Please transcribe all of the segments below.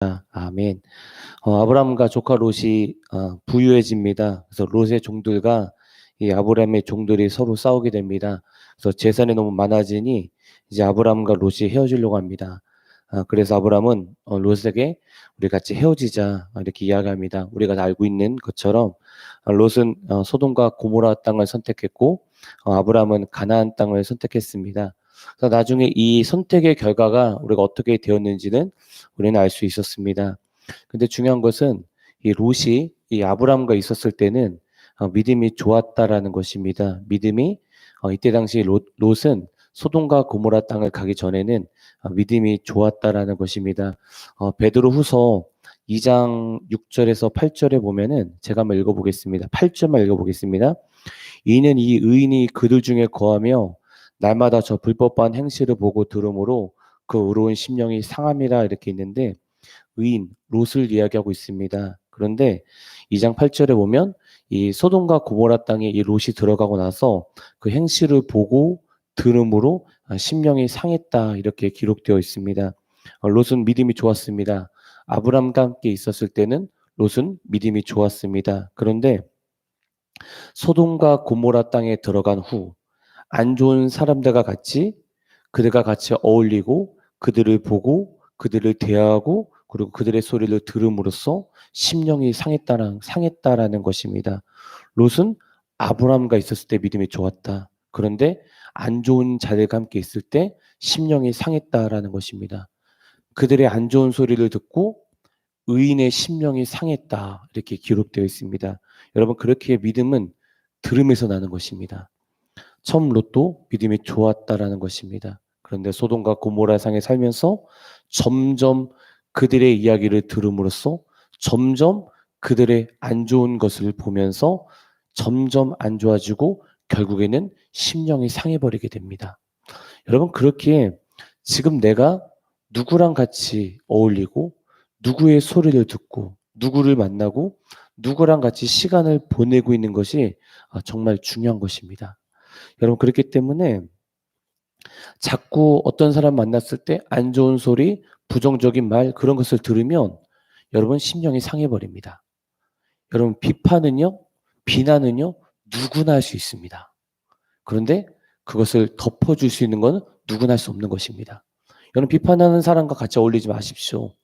아멘. 아브라함과 조카 롯이 부유해집니다. 그래서 롯의 종들과 이 아브라함의 종들이 서로 싸우게 됩니다. 그래서 재산이 너무 많아지니 이제 아브라함과 롯이 헤어지려고 합니다. 그래서 아브라함은 롯에게 우리 같이 헤어지자 이렇게 이야기합니다. 우리가 알고 있는 것처럼 롯은 소돔과 고모라 땅을 선택했고 아브라함은 가나안 땅을 선택했습니다. 그래서 나중에 이 선택의 결과가 우리가 어떻게 되었는지는 우리는 알 수 있었습니다. 근데 중요한 것은 이 롯이 이 아브라함과 있었을 때는 믿음이 좋았다라는 것입니다. 믿음이 이때 당시 롯은 소돔과 고모라 땅을 가기 전에는 믿음이 좋았다라는 것입니다. 베드로후서 2장 6절에서 8절에 보면은 제가 한번 읽어보겠습니다. 8절만 읽어보겠습니다. 이는 이 의인이 그들 중에 거하며 날마다 저 불법한 행실을 보고 들으므로 그 의로운 심령이 상함이라 이렇게 있는데 의인 롯을 이야기하고 있습니다. 그런데 2장 8절에 보면 이 소돔과 고모라 땅에 이 롯이 들어가고 나서 그 행실을 보고 들음으로 심령이 상했다 이렇게 기록되어 있습니다. 롯은 믿음이 좋았습니다. 아브람과 함께 있었을 때는 롯은 믿음이 좋았습니다. 그런데 소돔과 고모라 땅에 들어간 후 안 좋은 사람들과 같이 그들과 같이 어울리고 그들을 보고 그들을 대하고 그리고 그들의 소리를 들음으로써 심령이 상했다라는 것입니다. 롯은 아브람과 있었을 때 믿음이 좋았다. 그런데 안 좋은 자들과 함께 있을 때 심령이 상했다라는 것입니다. 그들의 안 좋은 소리를 듣고 의인의 심령이 상했다. 이렇게 기록되어 있습니다. 여러분, 그렇게 믿음은 들음에서 나는 것입니다. 처음 롯도 믿음이 좋았다라는 것입니다. 그런데 소돔과 고모라 상에 살면서 점점 그들의 이야기를 들음으로써 점점 그들의 안 좋은 것을 보면서 점점 안 좋아지고 결국에는 심령이 상해버리게 됩니다. 여러분, 그렇게 지금 내가 누구랑 같이 어울리고 누구의 소리를 듣고 누구를 만나고 누구랑 같이 시간을 보내고 있는 것이 정말 중요한 것입니다. 여러분, 그렇기 때문에 자꾸 어떤 사람 만났을 때 안 좋은 소리, 부정적인 말 그런 것을 들으면 여러분 심령이 상해버립니다. 여러분, 비난은요 누구나 할 수 있습니다. 그런데 그것을 덮어줄 수 있는 건 누구나 할 수 없는 것입니다. 여러분, 비판하는 사람과 같이 어울리지 마십시오.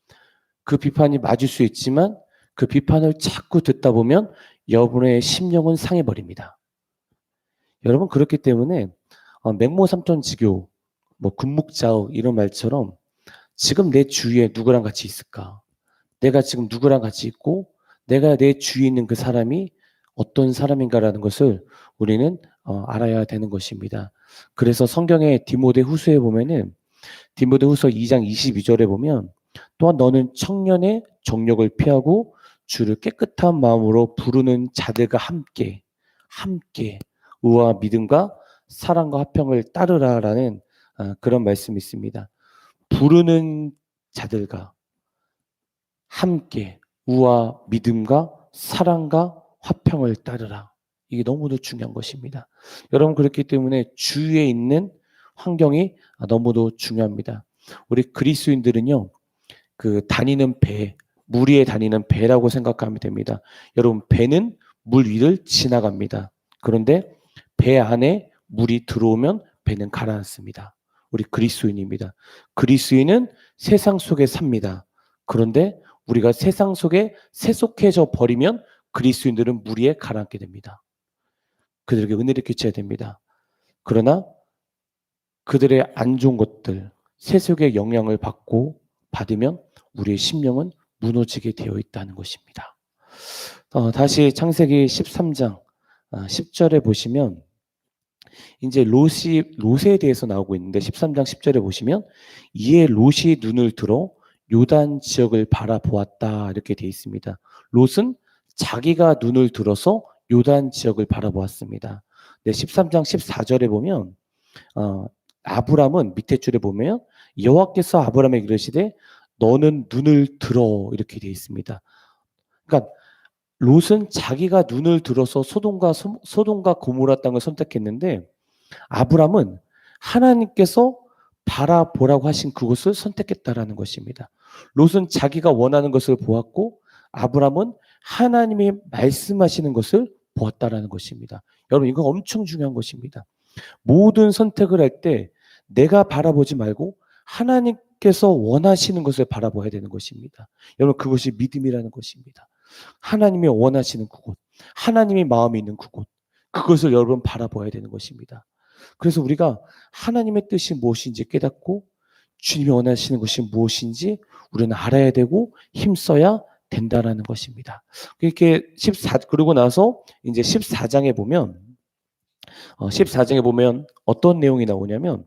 그 비판이 맞을 수 있지만 그 비판을 자꾸 듣다 보면 여러분의 심령은 상해버립니다. 여러분, 그렇기 때문에 맹모삼천지교, 금묵자의 이런 말처럼 지금 내 주위에 누구랑 같이 있을까? 내가 지금 누구랑 같이 있고 내가 내 주위에 있는 그 사람이 어떤 사람인가라는 것을 우리는 알아야 되는 것입니다. 그래서 성경의 디모데후서에 보면은 디모데후서 2장 22절에 보면 또한 너는 청년의 정욕을 피하고 주를 깨끗한 마음으로 부르는 자들과 함께 의와 믿음과 사랑과 화평을 따르라라는 그런 말씀이 있습니다. 부르는 자들과 함께 우와 믿음과 사랑과 화평을 따르라. 이게 너무도 중요한 것입니다. 여러분, 그렇기 때문에 주위에 있는 환경이 너무도 중요합니다. 우리 그리스도인들은요, 다니는 배, 물 위에 다니는 배라고 생각하면 됩니다. 여러분, 배는 물 위를 지나갑니다. 그런데 배 안에 물이 들어오면 배는 가라앉습니다. 우리 그리스도인입니다. 그리스도인은 세상 속에 삽니다. 그런데 우리가 세상 속에 세속해져 버리면 그리스도인들은 물 위에 가라앉게 됩니다. 그들에게 은혜를 끼쳐야 됩니다. 그러나 그들의 안 좋은 것들, 세속의 영향을 받으면 우리의 심령은 무너지게 되어 있다는 것입니다. 다시 창세기 13장 10절에 보시면 이제 롯에 대해서 나오고 있는데 13장 10절에 보시면 이에 롯이 눈을 들어 요단 지역을 바라보았다 이렇게 되어 있습니다. 롯은 자기가 눈을 들어서 요단 지역을 바라보았습니다. 네, 13장 14절에 보면 아브람은 밑에 줄에 보면 여호와께서 아브람에게 이르시되 너는 눈을 들어 이렇게 되어 있습니다. 그러니까 롯은 자기가 눈을 들어서 소돔과 고모라 땅을 선택했는데 아브람은 하나님께서 바라보라고 하신 그곳을 선택했다라는 것입니다. 롯은 자기가 원하는 것을 보았고 아브람은 하나님이 말씀하시는 것을 보았다라는 것입니다. 여러분 이거 엄청 중요한 것입니다. 모든 선택을 할 때 내가 바라보지 말고 하나님께서 원하시는 것을 바라봐야 되는 것입니다. 여러분 그것이 믿음이라는 것입니다. 하나님이 원하시는 그곳, 하나님이 마음이 있는 그곳, 그것을 여러분 바라봐야 되는 것입니다. 그래서 우리가 하나님의 뜻이 무엇인지 깨닫고 주님이 원하시는 것이 무엇인지 우리는 알아야 되고 힘써야 된다라는 것입니다. 이렇게 그러고 나서 이제 14장에 보면 14장에 보면 어떤 내용이 나오냐면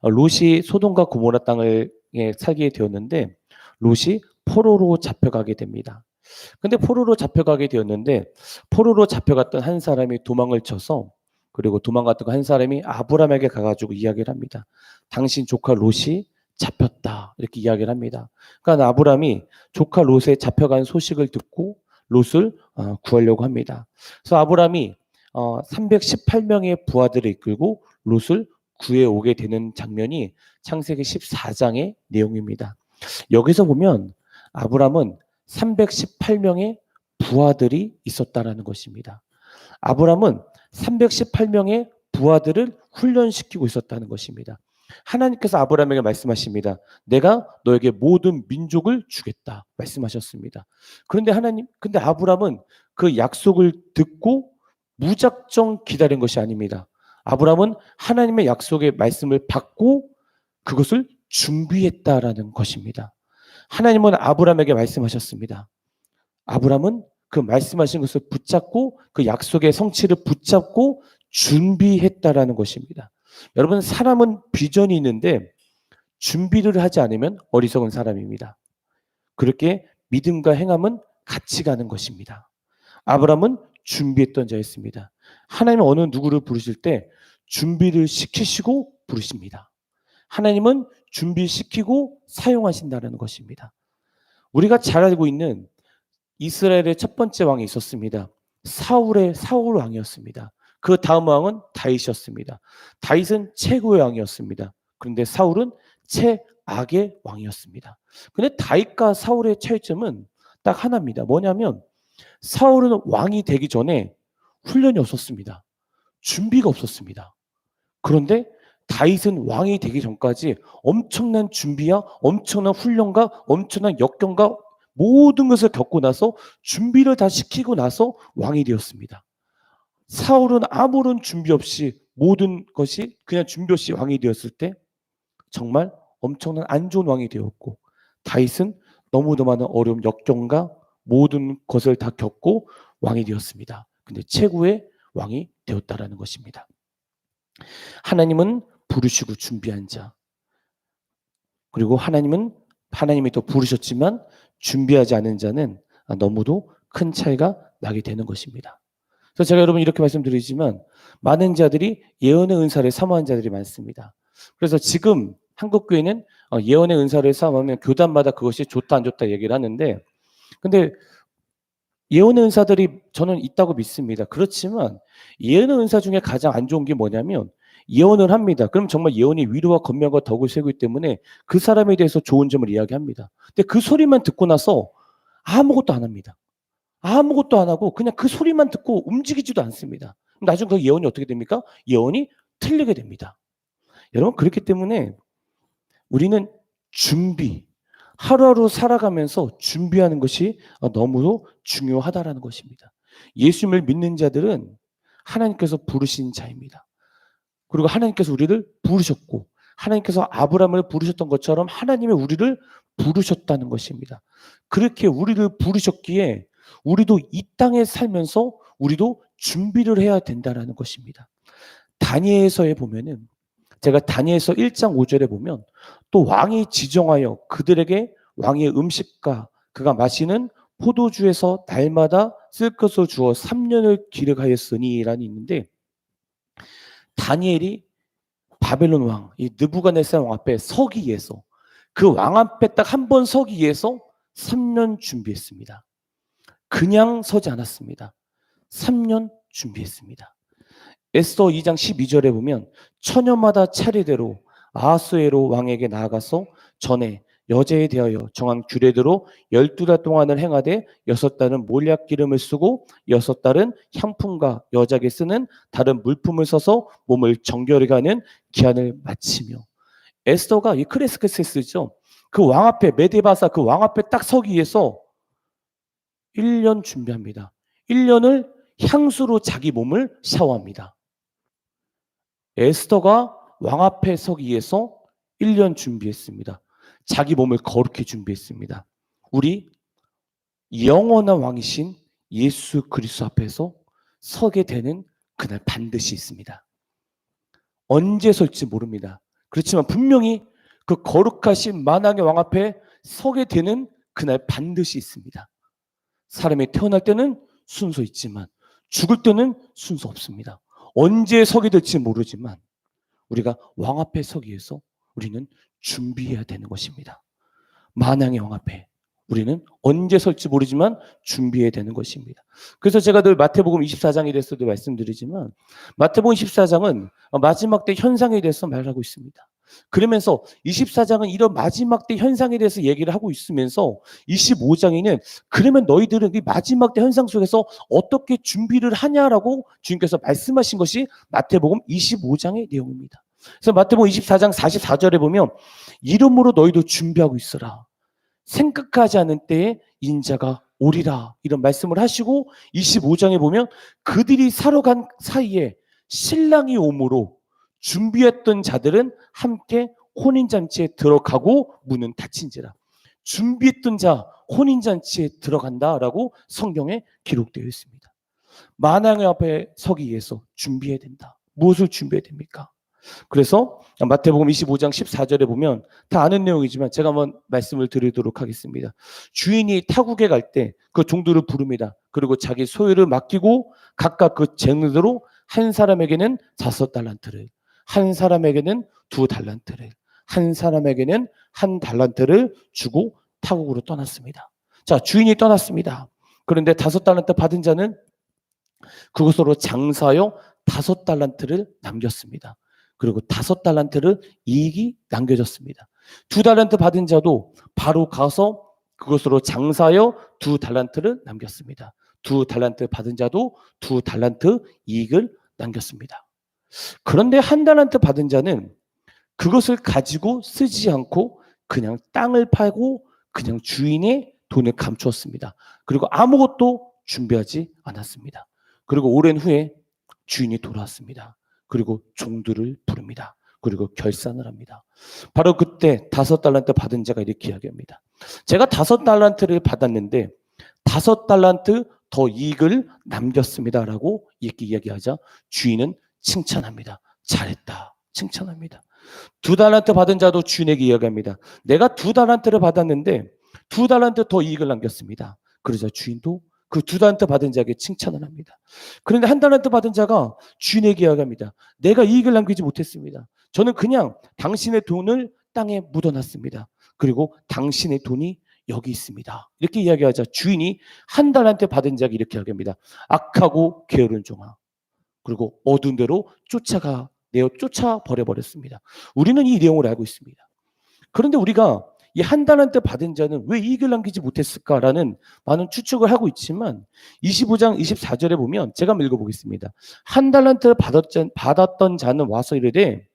롯이 소돔과 고모라 땅을 살게 되었는데 롯이 포로로 잡혀가게 됩니다. 근데 포로로 잡혀가게 되었는데 포로로 잡혀갔던 한 사람이 도망을 쳐서 그리고 도망갔던 한 사람이 아브람에게 가가지고 이야기를 합니다. 당신 조카 롯이 잡혔다 이렇게 이야기를 합니다. 그러니까 아브람이 조카 롯에 잡혀간 소식을 듣고 롯을 구하려고 합니다. 그래서 아브람이 318명의 부하들을 이끌고 롯을 구해오게 되는 장면이 창세기 14장의 내용입니다. 여기서 보면 아브람은 318명의 부하들이 있었다라는 것입니다. 아브람은 318명의 부하들을 훈련시키고 있었다는 것입니다. 하나님께서 아브람에게 말씀하십니다. 내가 너에게 모든 민족을 주겠다 말씀하셨습니다. 근데 아브람은 그 약속을 듣고 무작정 기다린 것이 아닙니다. 아브람은 하나님의 약속의 말씀을 받고 그것을 준비했다라는 것입니다. 하나님은 아브람에게 말씀하셨습니다. 아브람은 그 말씀하신 것을 붙잡고 그 약속의 성취를 붙잡고 준비했다라는 것입니다. 여러분 사람은 비전이 있는데 준비를 하지 않으면 어리석은 사람입니다. 그렇게 믿음과 행함은 같이 가는 것입니다. 아브람은 준비했던 자였습니다. 하나님은 어느 누구를 부르실 때 준비를 시키시고 부르십니다. 하나님은 준비시키고 사용하신다는 것입니다. 우리가 잘 알고 있는 이스라엘의 첫 번째 왕이 있었습니다. 사울 왕이었습니다. 그 다음 왕은 다윗이었습니다. 다윗은 최고의 왕이었습니다. 그런데 사울은 최악의 왕이었습니다. 그런데 다윗과 사울의 차이점은 딱 하나입니다. 뭐냐면 사울은 왕이 되기 전에 훈련이 없었습니다. 준비가 없었습니다. 그런데 다윗은 왕이 되기 전까지 엄청난 준비와 엄청난 훈련과 엄청난 역경과 모든 것을 겪고 나서 준비를 다 시키고 나서 왕이 되었습니다. 사울은 아무런 준비 없이 모든 것이 그냥 준비 없이 왕이 되었을 때 정말 엄청난 안 좋은 왕이 되었고 다윗은 너무도 많은 어려움, 역경과 모든 것을 다 겪고 왕이 되었습니다. 근데 최고의 왕이 되었다라는 것입니다. 하나님은 부르시고 준비한 자. 그리고 하나님이 또 부르셨지만 준비하지 않은 자는 너무도 큰 차이가 나게 되는 것입니다. 그래서 제가 여러분 이렇게 말씀드리지만 많은 자들이 예언의 은사를 사모하는 자들이 많습니다. 그래서 지금 한국교회는 예언의 은사를 사모하면 교단마다 그것이 좋다 안 좋다 얘기를 하는데 근데 예언의 은사들이 저는 있다고 믿습니다. 그렇지만 예언의 은사 중에 가장 안 좋은 게 뭐냐면 예언을 합니다. 그럼 정말 예언이 위로와 권면과 덕을 세우기 때문에 그 사람에 대해서 좋은 점을 이야기합니다. 근데 그 소리만 듣고 나서 아무것도 안 합니다. 아무것도 안 하고 그냥 그 소리만 듣고 움직이지도 않습니다. 나중에 그 예언이 어떻게 됩니까? 예언이 틀리게 됩니다. 여러분 그렇기 때문에 우리는 준비, 하루하루 살아가면서 준비하는 것이 너무도 중요하다라는 것입니다. 예수님을 믿는 자들은 하나님께서 부르신 자입니다. 그리고 하나님께서 우리를 부르셨고 하나님께서 아브라함을 부르셨던 것처럼 하나님이 우리를 부르셨다는 것입니다. 그렇게 우리를 부르셨기에 우리도 이 땅에 살면서 우리도 준비를 해야 된다는 것입니다. 다니엘서에 보면은 제가 다니엘서 1장 5절에 보면 또 왕이 지정하여 그들에게 왕의 음식과 그가 마시는 포도주에서 날마다 쓸 것을 주어 3년을 기록하였으니 라는 있는데 다니엘이 바벨론 왕, 이 느부갓네살 왕 앞에 서기 위해서 그 왕 앞에 딱 한 번 서기 위해서 3년 준비했습니다. 그냥 서지 않았습니다. 3년 준비했습니다. 에스더 2장 12절에 보면 처녀마다 차례대로 아하수에로 왕에게 나아가서 전에 여자에 대하여 정한 규례대로 12달 동안을 행하되 6달은 몰약 기름을 쓰고 6달은 향품과 여자에게 쓰는 다른 물품을 써서 몸을 정결하게 하는 기한을 마치며. 에스더가 이 크레스케세스죠. 그 왕 앞에 메데바사 그 왕 앞에 딱 서기 위해서 1년 준비합니다. 1년을 향수로 자기 몸을 샤워합니다. 에스더가 왕 앞에 서기 위해서 1년 준비했습니다. 자기 몸을 거룩히 준비했습니다. 우리 영원한 왕이신 예수 그리스도 앞에서 서게 되는 그날 반드시 있습니다. 언제 설지 모릅니다. 그렇지만 분명히 그 거룩하신 만왕의 왕 앞에 서게 되는 그날 반드시 있습니다. 사람이 태어날 때는 순서 있지만 죽을 때는 순서 없습니다. 언제 서게 될지 모르지만 우리가 왕 앞에 서기 위해서 우리는 준비해야 되는 것입니다. 만왕의 왕 앞에 우리는 언제 설지 모르지만 준비해야 되는 것입니다. 그래서 제가 늘 마태복음 24장에 대해서도 말씀드리지만 마태복음 24장은 마지막 때 현상에 대해서 말하고 있습니다. 그러면서 24장은 이런 마지막 때 현상에 대해서 얘기를 하고 있으면서 25장에는 그러면 너희들은 이 마지막 때 현상 속에서 어떻게 준비를 하냐라고 주님께서 말씀하신 것이 마태복음 25장의 내용입니다. 그래서 마태복음 24장 44절에 보면 이름으로 너희도 준비하고 있어라. 생각하지 않은 때에 인자가 오리라. 이런 말씀을 하시고 25장에 보면 그들이 사러 간 사이에 신랑이 오므로 준비했던 자들은 함께 혼인잔치에 들어가고 문은 닫힌지라. 준비했던 자 혼인잔치에 들어간다라고 성경에 기록되어 있습니다. 만왕의 앞에 서기 위해서 준비해야 된다. 무엇을 준비해야 됩니까? 그래서 마태복음 25장 14절에 보면 다 아는 내용이지만 제가 한번 말씀을 드리도록 하겠습니다. 주인이 타국에 갈 때 그 종들을 부릅니다. 그리고 자기 소유를 맡기고 각각 그 재능대로 한 사람에게는 5달란트를, 한 사람에게는 2달란트를, 한 사람에게는 1달란트를 주고 타국으로 떠났습니다. 자, 주인이 떠났습니다. 그런데 5달란트 받은 자는 그것으로 장사하여 5달란트를 남겼습니다. 그리고 5달란트를 이익이 남겨졌습니다. 2달란트 받은 자도 바로 가서 그것으로 장사하여 2달란트를 남겼습니다. 2달란트 받은 자도 2달란트 이익을 남겼습니다. 그런데 1달란트 받은 자는 그것을 가지고 쓰지 않고 그냥 땅을 팔고 그냥 주인의 돈을 감추었습니다. 그리고 아무것도 준비하지 않았습니다. 그리고 오랜 후에 주인이 돌아왔습니다. 그리고 종들을 부릅니다. 그리고 결산을 합니다. 바로 그때 5달란트 받은 자가 이렇게 이야기합니다. 제가 5달란트를 받았는데 5달란트 더 이익을 남겼습니다라고 이렇게 이야기하자 주인은 칭찬합니다. 잘했다. 칭찬합니다. 2달란트 받은 자도 주인에게 이야기합니다. 내가 2달란트를 받았는데 2달란트 더 이익을 남겼습니다. 그러자 주인도 그 2달란트 받은 자에게 칭찬을 합니다. 그런데 1달란트 받은 자가 주인에게 이야기합니다. 내가 이익을 남기지 못했습니다. 저는 그냥 당신의 돈을 땅에 묻어놨습니다. 그리고 당신의 돈이 여기 있습니다. 이렇게 이야기하자 주인이 1달란트 받은 자에게 이렇게 이야기합니다. 악하고 게으른 종아. 그리고 어두운 데로 쫓아버려버렸습니다. 우리는 이 내용을 알고 있습니다. 그런데 우리가 이 1달란트 받은 자는 왜 이익을 남기지 못했을까라는 많은 추측을 하고 있지만 25장 24절에 보면 제가 한번 읽어보겠습니다. 1달란트 받았던 자는 와서 이르되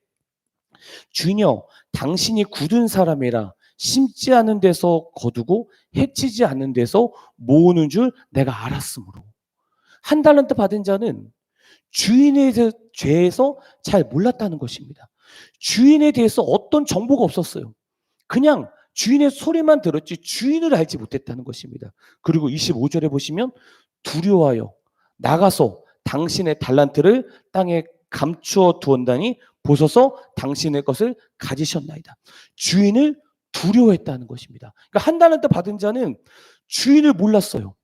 주인여 당신이 굳은 사람이라 심지 않은 데서 거두고 해치지 않는 데서 모으는 줄 내가 알았으므로. 1달란트 받은 자는 주인에 대해서 잘 몰랐다는 것입니다. 주인에 대해서 어떤 정보가 없었어요. 그냥 주인의 소리만 들었지 주인을 알지 못했다는 것입니다. 그리고 25절에 보시면 두려워하여 나가서 당신의 달란트를 땅에 감추어 두었다니 보소서 당신의 것을 가지셨나이다. 주인을 두려워했다는 것입니다. 그러니까 1달란트 받은 자는 주인을 몰랐어요.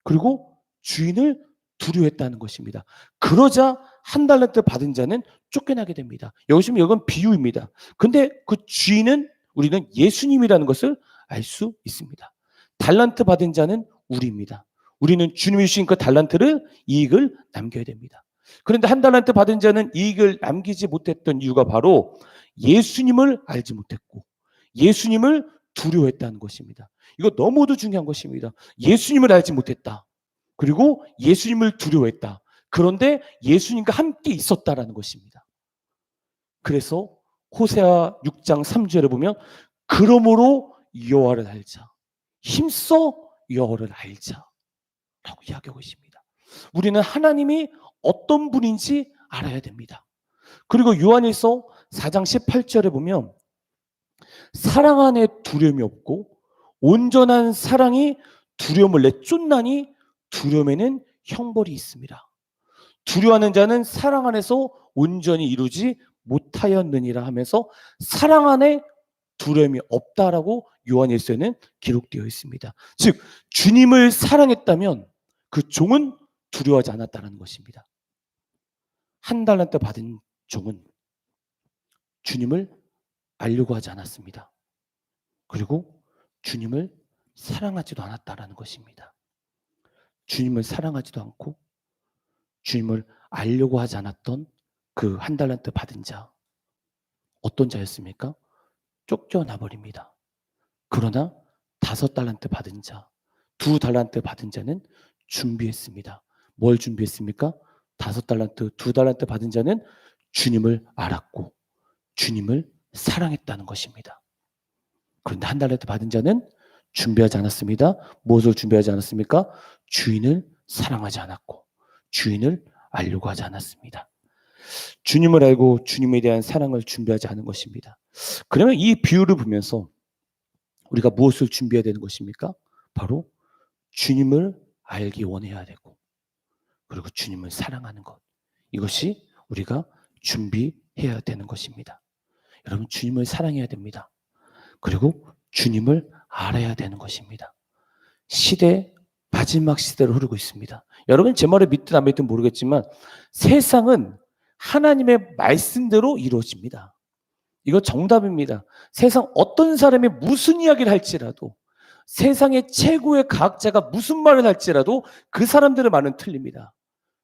그리고 주인을 두려워했다는 것입니다. 그러자 1달란트 받은 자는 쫓겨나게 됩니다. 여기 보면 이건 비유입니다. 근데 그 주인은 우리는 예수님이라는 것을 알 수 있습니다. 달란트 받은 자는 우리입니다. 우리는 주님이 주신 그 달란트를 이익을 남겨야 됩니다. 그런데 1달란트 받은 자는 이익을 남기지 못했던 이유가 바로 예수님을 알지 못했고 예수님을 두려워했다는 것입니다. 이거 너무도 중요한 것입니다. 예수님을 알지 못했다. 그리고 예수님을 두려워했다. 그런데 예수님과 함께 있었다라는 것입니다. 그래서 호세아 6장 3절에 보면 그러므로 여호와를 알자. 힘써 여호와를 알자. 라고 이야기하고 있습니다. 우리는 하나님이 어떤 분인지 알아야 됩니다. 그리고 요한일서 4장 18절에 보면 사랑 안에 두려움이 없고 온전한 사랑이 두려움을 내쫓나니 두려움에는 형벌이 있습니다. 두려워하는 자는 사랑 안에서 온전히 이루지 못하였느니라 하면서 사랑 안에 두려움이 없다라고 요한일서에는 기록되어 있습니다. 즉 주님을 사랑했다면 그 종은 두려워하지 않았다는 것입니다. 한 달란트 받은 종은 주님을 알려고 하지 않았습니다. 그리고 주님을 사랑하지도 않았다라는 것입니다. 주님을 사랑하지도 않고 주님을 알려고 하지 않았던 그 한 달란트 받은 자, 어떤 자였습니까? 쫓겨나 버립니다. 그러나 5달란트 받은 자, 2달란트 받은 자는 준비했습니다. 뭘 준비했습니까? 5달란트, 2달란트 받은 자는 주님을 알았고 주님을 사랑했다는 것입니다. 그런데 1달란트 받은 자는 준비하지 않았습니다. 무엇을 준비하지 않았습니까? 주인을 사랑하지 않았고 주인을 알려고 하지 않았습니다. 주님을 알고 주님에 대한 사랑을 준비하지 않은 것입니다. 그러면 이 비유를 보면서 우리가 무엇을 준비해야 되는 것입니까? 바로 주님을 알기 원해야 되고 그리고 주님을 사랑하는 것. 이것이 우리가 준비해야 되는 것입니다. 여러분 주님을 사랑해야 됩니다. 그리고 주님을 알아야 되는 것입니다. 시대 마지막 시대로 흐르고 있습니다. 여러분 제 말을 믿든 안 믿든 모르겠지만 세상은 하나님의 말씀대로 이루어집니다. 이거 정답입니다. 세상 어떤 사람이 무슨 이야기를 할지라도 세상의 최고의 과학자가 무슨 말을 할지라도 그 사람들의 말은 틀립니다.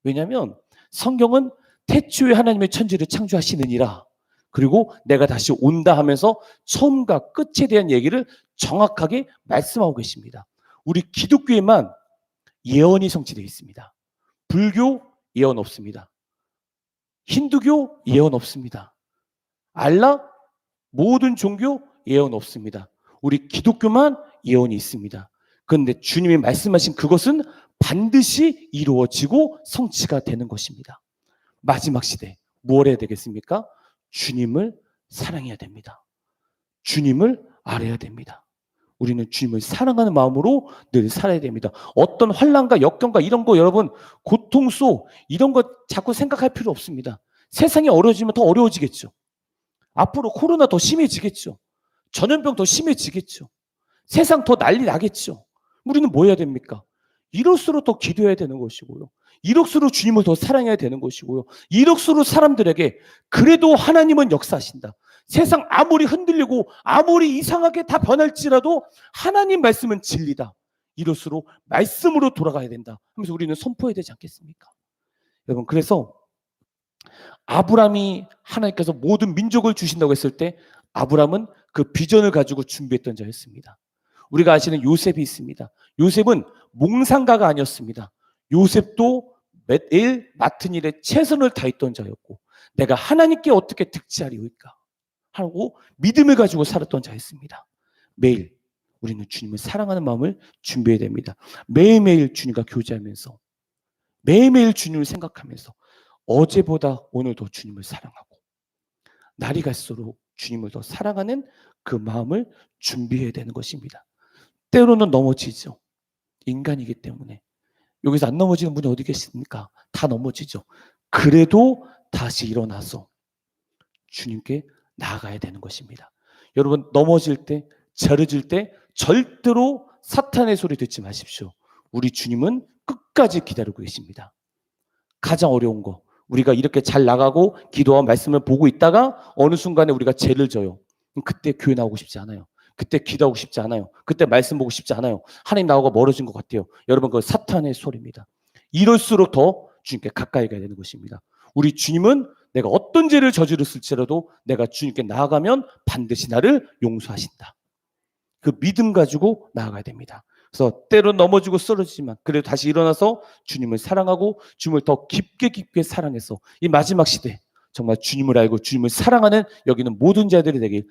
왜냐하면 성경은 태초에 하나님의 천지를 창조하시느니라 그리고 내가 다시 온다 하면서 처음과 끝에 대한 얘기를 정확하게 말씀하고 계십니다. 우리 기독교에만 예언이 성취되어 있습니다. 불교 예언 없습니다. 힌두교 예언 없습니다. 알라 모든 종교 예언 없습니다. 우리 기독교만 예언이 있습니다. 그런데 주님이 말씀하신 그것은 반드시 이루어지고 성취가 되는 것입니다. 마지막 시대 뭘 해야 되겠습니까? 주님을 사랑해야 됩니다. 주님을 알아야 됩니다. 우리는 주님을 사랑하는 마음으로 늘 살아야 됩니다. 어떤 환난과 역경과 이런 거 여러분 고통소 이런 거 자꾸 생각할 필요 없습니다. 세상이 어려워지면 더 어려워지겠죠. 앞으로 코로나 더 심해지겠죠. 전염병 더 심해지겠죠. 세상 더 난리 나겠죠. 우리는 뭐 해야 됩니까? 이럴수록 더 기도해야 되는 것이고요. 이럴수록 주님을 더 사랑해야 되는 것이고요. 이럴수록 사람들에게 그래도 하나님은 역사하신다. 세상 아무리 흔들리고 아무리 이상하게 다 변할지라도 하나님 말씀은 진리다. 이럴수록 말씀으로 돌아가야 된다 하면서 우리는 선포해야 되지 않겠습니까? 여러분 그래서 아브라함이 하나님께서 모든 민족을 주신다고 했을 때 아브라함은 그 비전을 가지고 준비했던 자였습니다. 우리가 아시는 요셉이 있습니다. 요셉은 몽상가가 아니었습니다. 요셉도 매일 맡은 일에 최선을 다했던 자였고 내가 하나님께 어떻게 득지하리오까 하고 믿음을 가지고 살았던 자였습니다. 매일 우리는 주님을 사랑하는 마음을 준비해야 됩니다. 매일매일 주님과 교제하면서 매일매일 주님을 생각하면서 어제보다 오늘 더 주님을 사랑하고 날이 갈수록 주님을 더 사랑하는 그 마음을 준비해야 되는 것입니다. 때로는 넘어지죠. 인간이기 때문에. 여기서 안 넘어지는 분이 어디 계십니까? 다 넘어지죠. 그래도 다시 일어나서 주님께 나아가야 되는 것입니다. 여러분 넘어질 때, 자르질 때 절대로 사탄의 소리 듣지 마십시오. 우리 주님은 끝까지 기다리고 계십니다. 가장 어려운 거 우리가 이렇게 잘 나가고 기도와 말씀을 보고 있다가 어느 순간에 우리가 죄를 져요. 그때 교회 나오고 싶지 않아요. 그때 기도하고 싶지 않아요. 그때 말씀 보고 싶지 않아요. 하나님 나오고 멀어진 것 같아요. 여러분 그건 사탄의 소리입니다. 이럴수록 더 주님께 가까이 가야 되는 것입니다. 우리 주님은 내가 어떤 죄를 저질렀을지라도 내가 주님께 나아가면 반드시 나를 용서하신다. 그 믿음 가지고 나아가야 됩니다. 그래서 때로 넘어지고 쓰러지지만 그래도 다시 일어나서 주님을 사랑하고 주님을 더 깊게 사랑해서 이 마지막 시대 정말 주님을 알고 주님을 사랑하는 여기는 모든 자들이 되길